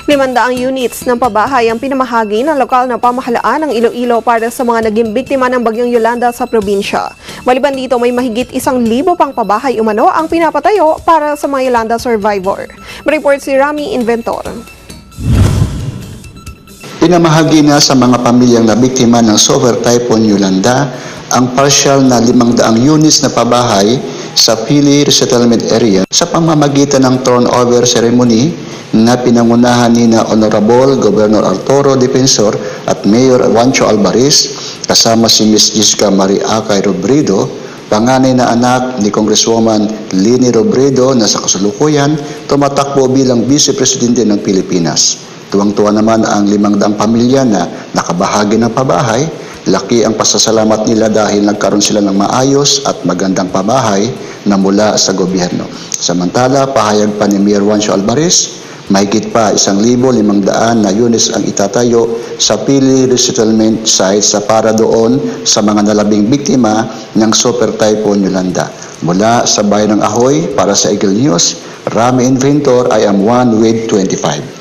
500 units ng pabahay ang pinamahagi ng lokal na pamahalaan ng Iloilo para sa mga naging biktima ng Bagyong Yolanda sa probinsya. Maliban dito, may mahigit 1,000 pang pabahay umano ang pinapatayo para sa mga Yolanda survivor. Report si Rami Inventor. Pinamahagi na sa mga pamilyang nabiktima ng Super Typhoon Yolanda ang partial na 500 units na pabahay sa Pili Resettlement Area sa pamamagitan ng turnover ceremony na pinangunahan ni na Honorable Governor Arturo Defensor at Mayor Juancho Alvarez kasama si Ms. Jessica Marie Acay Robredo, panganay na anak ni Congresswoman Lini Robredo na sa kasalukuyan tumatakbo bilang Vice Presidente ng Pilipinas. Tuwang-tuwa naman ang 500 pamilya na nakabahagi ng pabahay. Laki ang pasasalamat nila dahil nagkaroon sila ng maayos at magandang pabahay na mula sa gobyerno. Samantala, pahayag pa ni Mayor Juancho Alvarez, mahigit pa 1,500 na units ang itatayo sa Pili Resettlement Site para doon sa mga nalabing biktima ng Super Typhoon Yolanda. Mula sa bayan ng Ahoy, para sa Eagle News, Rami Inventor, I am one with 25.